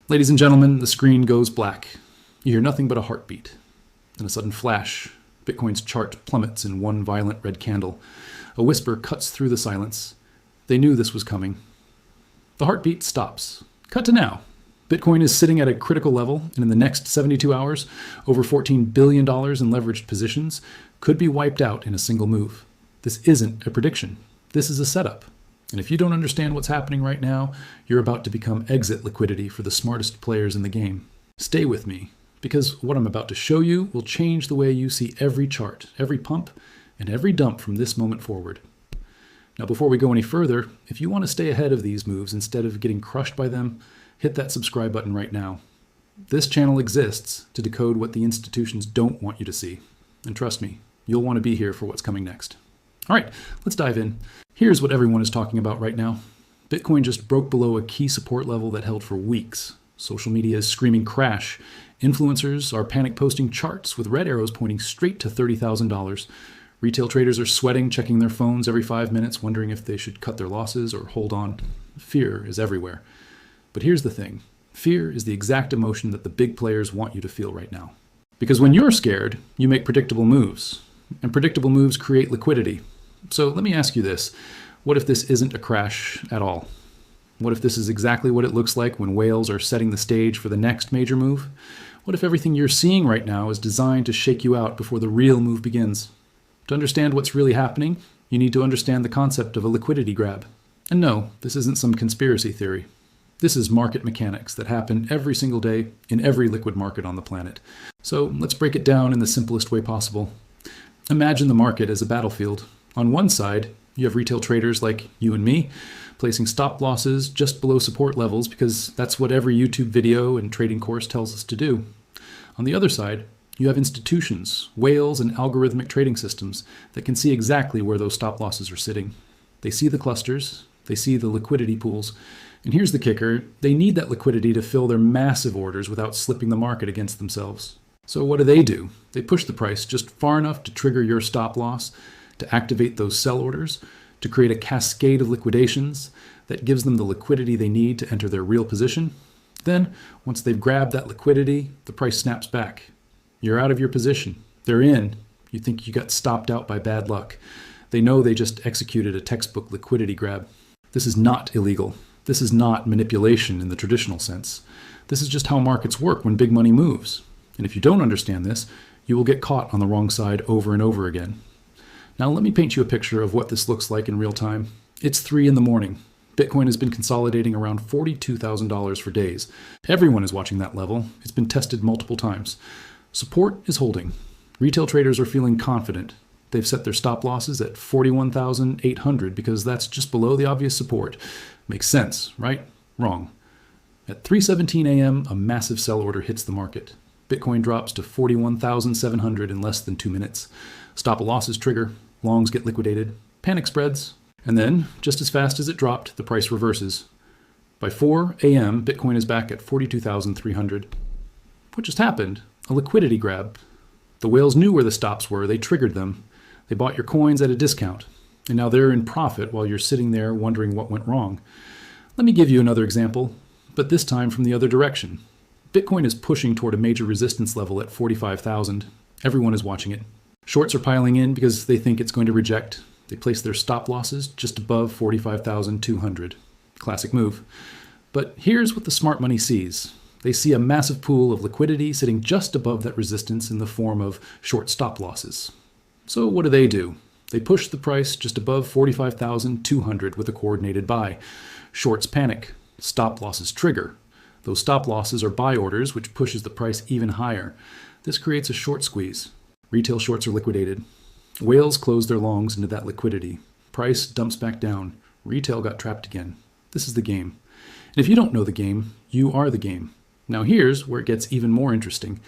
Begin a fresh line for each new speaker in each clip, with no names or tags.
Ladies and gentlemen, the screen goes black. You hear nothing but a heartbeat. Then a sudden flash. Bitcoin's chart plummets in one violent red candle. A whisper cuts through the silence. They knew this was coming. The heartbeat stops. Cut to now. Bitcoin is sitting at a critical level, and in the next 72 hours, over $14 billion in leveraged positions could be wiped out in a single move. This isn't a prediction. This is a setup. And if you don't understand what's happening right now, you're about to become exit liquidity for the smartest players in the game. Stay with me, because what I'm about to show you will change the way you see every chart, every pump, and every dump from this moment forward. Now, before we go any further, if you want to stay ahead of these moves instead of getting crushed by them, hit that subscribe button right now. This channel exists to decode what the institutions don't want you to see. And trust me, you'll want to be here for what's coming next. All right, let's dive in. Here's what everyone is talking about right now. Bitcoin just broke below a key support level that held for weeks. Social media is screaming crash. Influencers are panic posting charts with red arrows pointing straight to $30,000. Retail traders are sweating, checking their phones every 5 minutes, wondering if they should cut their losses or hold on. Fear is everywhere. But here's the thing. Fear is the exact emotion that the big players want you to feel right now. Because when you're scared, you make predictable moves. And predictable moves create liquidity. So let me ask you this. What if this isn't a crash at all? What if this is exactly what it looks like when whales are setting the stage for the next major move? What if everything you're seeing right now is designed to shake you out before the real move begins? To understand what's really happening, you need to understand the concept of a liquidity grab. And no, this isn't some conspiracy theory. This is market mechanics that happen every single day in every liquid market on the planet. So let's break it down in the simplest way possible. Imagine the market as a battlefield. On one side, you have retail traders like you and me, placing stop losses just below support levels because that's what every YouTube video and trading course tells us to do. On the other side, you have institutions, whales, and algorithmic trading systems that can see exactly where those stop losses are sitting. They see the clusters, they see the liquidity pools, and here's the kicker, they need that liquidity to fill their massive orders without slipping the market against themselves. So what do? They push the price just far enough to trigger your stop loss, to activate those sell orders, to create a cascade of liquidations that gives them the liquidity they need to enter their real position. Then, once they've grabbed that liquidity, the price snaps back. You're out of your position. They're in. You think you got stopped out by bad luck. They know they just executed a textbook liquidity grab. This is not illegal. This is not manipulation in the traditional sense. This is just how markets work when big money moves. And if you don't understand this, you will get caught on the wrong side over and over again. Now let me paint you a picture of what this looks like in real time. It's 3 in the morning. Bitcoin has been consolidating around $42,000 for days. Everyone is watching that level. It's been tested multiple times. Support is holding. Retail traders are feeling confident. They've set their stop losses at 41,800 because that's just below the obvious support. Makes sense, right? Wrong. At 3:17 a.m., a massive sell order hits the market. Bitcoin drops to 41,700 in less than 2 minutes. Stop losses trigger. Longs get liquidated, panic spreads, and then, just as fast as it dropped, the price reverses. By 4 a.m., Bitcoin is back at 42,300. What just happened? A liquidity grab. The whales knew where the stops were, they triggered them. They bought your coins at a discount, and now they're in profit while you're sitting there wondering what went wrong. Let me give you another example, but this time from the other direction. Bitcoin is pushing toward a major resistance level at 45,000. Everyone is watching it. Shorts are piling in because they think it's going to reject. They place their stop losses just above 45,200. Classic move. But here's what the smart money sees. They see a massive pool of liquidity sitting just above that resistance in the form of short stop losses. So what do? They push the price just above 45,200 with a coordinated buy. Shorts panic. Stop losses trigger. Those stop losses are buy orders, which pushes the price even higher. This creates a short squeeze. Retail shorts are liquidated. Whales close their longs into that liquidity. Price dumps back down. Retail got trapped again. This is the game. And if you don't know the game, you are the game. Now here's where it gets even more interesting.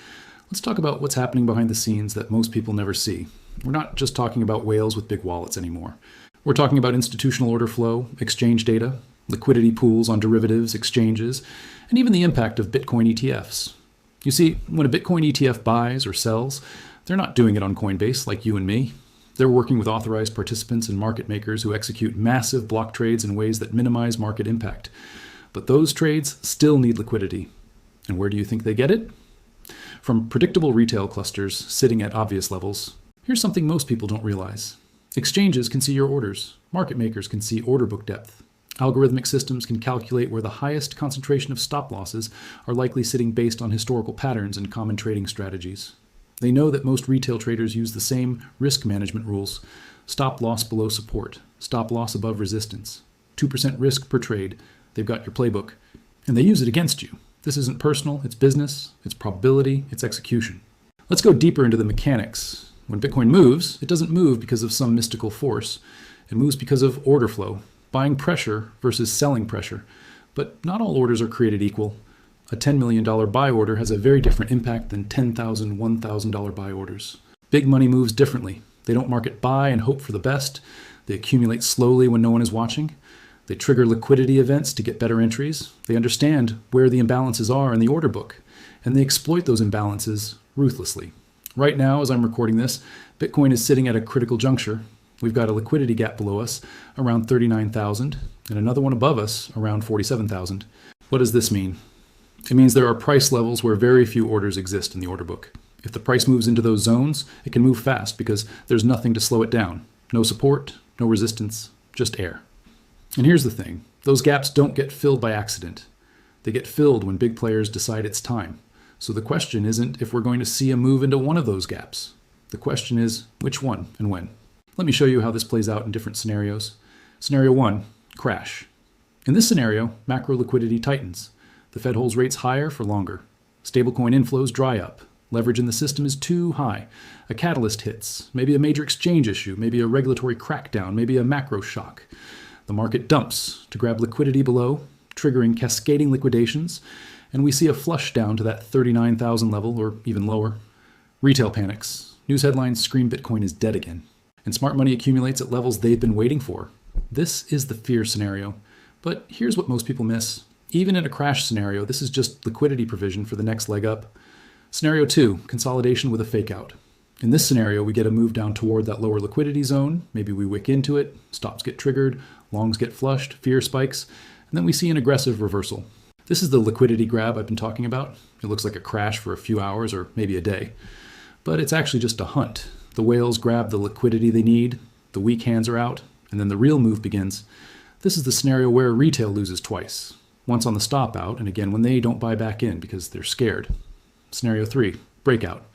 Let's talk about what's happening behind the scenes that most people never see. We're not just talking about whales with big wallets anymore. We're talking about institutional order flow, exchange data, liquidity pools on derivatives, exchanges, and even the impact of Bitcoin ETFs. You see, when a Bitcoin ETF buys or sells, they're not doing it on Coinbase like you and me. They're working with authorized participants and market makers who execute massive block trades in ways that minimize market impact. But those trades still need liquidity. And where do you think they get it? From predictable retail clusters sitting at obvious levels. Here's something most people don't realize. Exchanges can see your orders. Market makers can see order book depth. Algorithmic systems can calculate where the highest concentration of stop losses are likely sitting based on historical patterns and common trading strategies. They know that most retail traders use the same risk management rules. Stop loss below support, stop loss above resistance, 2% risk per trade. They've got your playbook. And they use it against you. This isn't personal, it's business, it's probability, it's execution. Let's go deeper into the mechanics. When Bitcoin moves, it doesn't move because of some mystical force. It moves because of order flow, buying pressure versus selling pressure. But not all orders are created equal. A $10 million buy order has a very different impact than $10,000, $1,000 buy orders. Big money moves differently. They don't market buy and hope for the best. They accumulate slowly when no one is watching. They trigger liquidity events to get better entries. They understand where the imbalances are in the order book, and they exploit those imbalances ruthlessly. Right now, as I'm recording this, Bitcoin is sitting at a critical juncture. We've got a liquidity gap below us around 39,000 and another one above us around 47,000. What does this mean? It means there are price levels where very few orders exist in the order book. If the price moves into those zones, it can move fast because there's nothing to slow it down. No support, no resistance, just air. And here's the thing. Those gaps don't get filled by accident. They get filled when big players decide it's time. So the question isn't if we're going to see a move into one of those gaps. The question is which one and when. Let me show you how this plays out in different scenarios. Scenario 1, crash. In this scenario, macro liquidity tightens. The Fed holds rates higher for longer. Stablecoin inflows dry up. Leverage in the system is too high. A catalyst hits. Maybe a major exchange issue, maybe a regulatory crackdown, maybe a macro shock. The market dumps to grab liquidity below, triggering cascading liquidations, and we see a flush down to that 39,000 level or even lower. Retail panics. News headlines scream Bitcoin is dead again. And smart money accumulates at levels they've been waiting for. This is the fear scenario. But here's what most people miss. Even in a crash scenario, this is just liquidity provision for the next leg up. Scenario 2, consolidation with a fake out. In this scenario, we get a move down toward that lower liquidity zone. Maybe we wick into it, stops get triggered, longs get flushed, fear spikes, and then we see an aggressive reversal. This is the liquidity grab I've been talking about. It looks like a crash for a few hours or maybe a day. But it's actually just a hunt. The whales grab the liquidity they need, the weak hands are out, and then the real move begins. This is the scenario where retail loses twice. Once on the stop out, and again when they don't buy back in because they're scared. Scenario 3, breakout.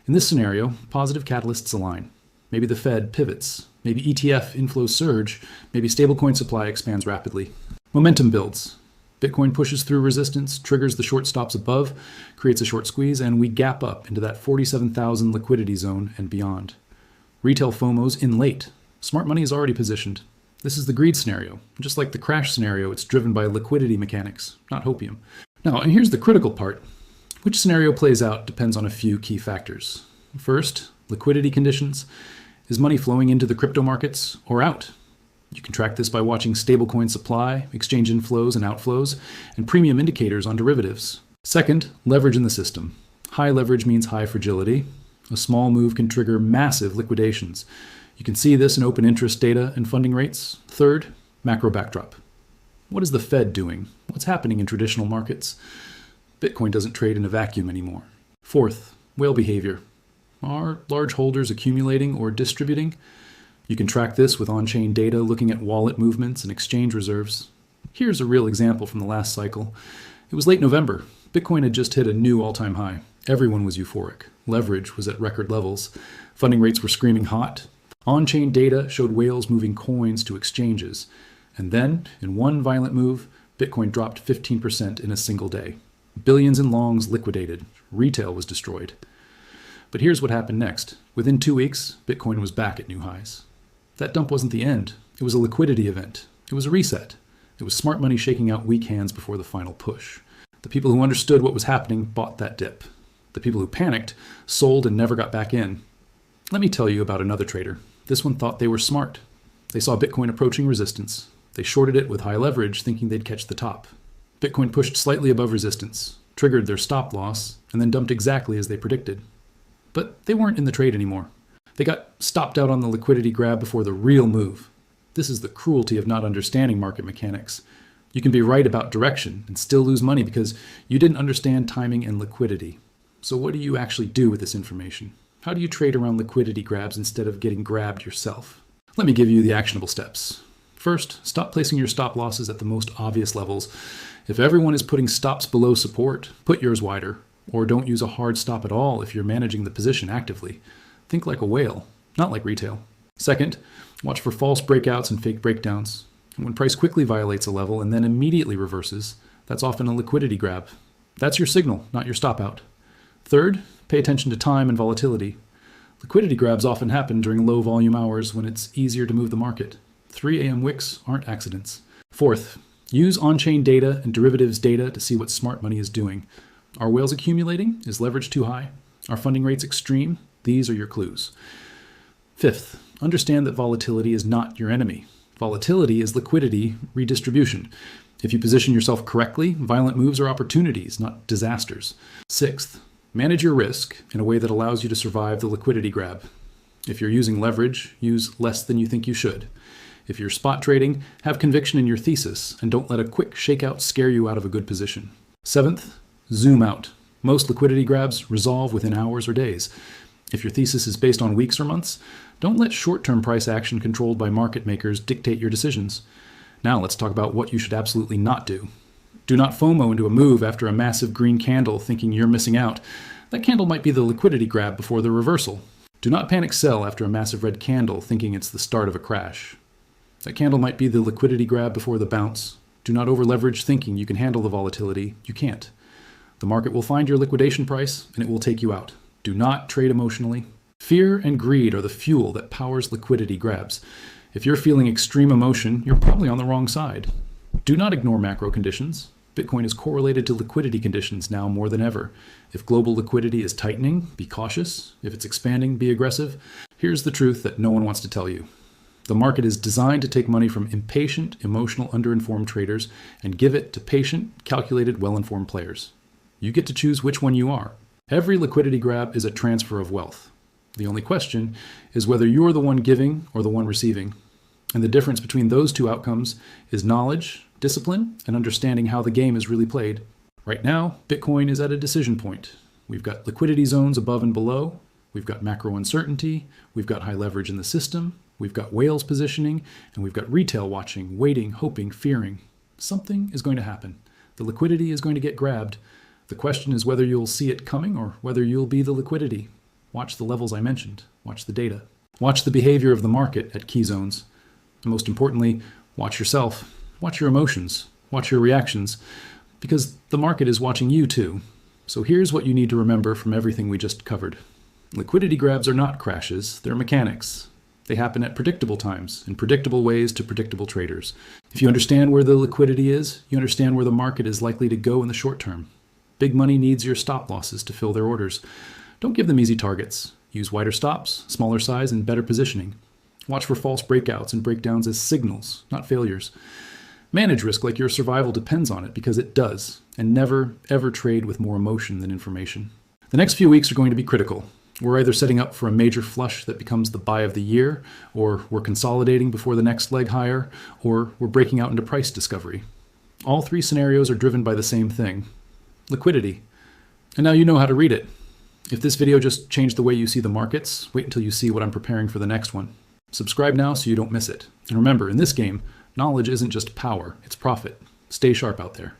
In this scenario, positive catalysts align. Maybe the Fed pivots. Maybe ETF inflows surge. Maybe stablecoin supply expands rapidly. Momentum builds. Bitcoin pushes through resistance, triggers the short stops above, creates a short squeeze, and we gap up into that 47,000 liquidity zone and beyond. Retail FOMO's in late. Smart money is already positioned. This is the greed scenario. Just like the crash scenario, it's driven by liquidity mechanics, not hopium. Now, and here's the critical part. Which scenario plays out depends on a few key factors. First, liquidity conditions. Is money flowing into the crypto markets or out? You can track this by watching stablecoin supply, exchange inflows and outflows, and premium indicators on derivatives. Second, leverage in the system. High leverage means high fragility. A small move can trigger massive liquidations. You can see this in open interest data and funding rates. Third, macro backdrop. What is the Fed doing? What's happening in traditional markets? Bitcoin doesn't trade in a vacuum anymore. Fourth, whale behavior. Are large holders accumulating or distributing? You can track this with on-chain data looking at wallet movements and exchange reserves. Here's a real example from the last cycle. It was late November. Bitcoin had just hit a new all-time high. Everyone was euphoric. Leverage was at record levels. Funding rates were screaming hot. On-chain data showed whales moving coins to exchanges. And then, in one violent move, Bitcoin dropped 15% in a single day. Billions in longs liquidated. Retail was destroyed. But here's what happened next. Within 2 weeks, Bitcoin was back at new highs. That dump wasn't the end. It was a liquidity event. It was a reset. It was smart money shaking out weak hands before the final push. The people who understood what was happening bought that dip. The people who panicked sold and never got back in. Let me tell you about another trader. This one thought they were smart. They saw Bitcoin approaching resistance. They shorted it with high leverage, thinking they'd catch the top. Bitcoin pushed slightly above resistance, triggered their stop loss, and then dumped exactly as they predicted. But they weren't in the trade anymore. They got stopped out on the liquidity grab before the real move. This is the cruelty of not understanding market mechanics. You can be right about direction and still lose money because you didn't understand timing and liquidity. So what do you actually do with this information? How do you trade around liquidity grabs instead of getting grabbed yourself? Let me give you the actionable steps. First, stop placing your stop losses at the most obvious levels. If everyone is putting stops below support, put yours wider, or don't use a hard stop at all if you're managing the position actively. Think like a whale, not like retail. Second, watch for false breakouts and fake breakdowns. When price quickly violates a level and then immediately reverses, that's often a liquidity grab. That's your signal, not your stop out. Third, pay attention to time and volatility. Liquidity grabs often happen during low volume hours when it's easier to move the market. 3 a.m. wicks aren't accidents. Fourth, use on-chain data and derivatives data to see what smart money is doing. Are whales accumulating? Is leverage too high? Are funding rates extreme? These are your clues. Fifth, understand that volatility is not your enemy. Volatility is liquidity redistribution. If you position yourself correctly, violent moves are opportunities, not disasters. Sixth, manage your risk in a way that allows you to survive the liquidity grab. If you're using leverage, use less than you think you should. If you're spot trading, have conviction in your thesis and don't let a quick shakeout scare you out of a good position. Seventh, zoom out. Most liquidity grabs resolve within hours or days. If your thesis is based on weeks or months, don't let short-term price action controlled by market makers dictate your decisions. Now let's talk about what you should absolutely not do. Do not FOMO into a move after a massive green candle thinking you're missing out. That candle might be the liquidity grab before the reversal. Do not panic sell after a massive red candle thinking it's the start of a crash. That candle might be the liquidity grab before the bounce. Do not over-leverage thinking you can handle the volatility. You can't. The market will find your liquidation price and it will take you out. Do not trade emotionally. Fear and greed are the fuel that powers liquidity grabs. If you're feeling extreme emotion, you're probably on the wrong side. Do not ignore macro conditions. Bitcoin is correlated to liquidity conditions now more than ever. If global liquidity is tightening, be cautious. If it's expanding, be aggressive. Here's the truth that no one wants to tell you. The market is designed to take money from impatient, emotional, underinformed traders and give it to patient, calculated, well-informed players. You get to choose which one you are. Every liquidity grab is a transfer of wealth. The only question is whether you're the one giving or the one receiving. And the difference between those two outcomes is knowledge, discipline, and understanding how the game is really played. Right now, Bitcoin is at a decision point. We've got liquidity zones above and below. We've got macro uncertainty. We've got high leverage in the system. We've got whales positioning. And we've got retail watching, waiting, hoping, fearing. Something is going to happen. The liquidity is going to get grabbed. The question is whether you'll see it coming or whether you'll be the liquidity. Watch the levels I mentioned. Watch the data. Watch the behavior of the market at key zones. And most importantly, watch yourself. Watch your emotions. Watch your reactions. Because the market is watching you too. So here's what you need to remember from everything we just covered. Liquidity grabs are not crashes. They're mechanics. They happen at predictable times, in predictable ways to predictable traders. If you understand where the liquidity is, you understand where the market is likely to go in the short term. Big money needs your stop losses to fill their orders. Don't give them easy targets. Use wider stops, smaller size, and better positioning. Watch for false breakouts and breakdowns as signals, not failures. Manage risk like your survival depends on it, because it does, and never, ever trade with more emotion than information. The next few weeks are going to be critical. We're either setting up for a major flush that becomes the buy of the year, or we're consolidating before the next leg higher, or we're breaking out into price discovery. All three scenarios are driven by the same thing: liquidity. And now you know how to read it. If this video just changed the way you see the markets, wait until you see what I'm preparing for the next one. Subscribe now so you don't miss it. And remember, in this game, knowledge isn't just power, it's profit. Stay sharp out there.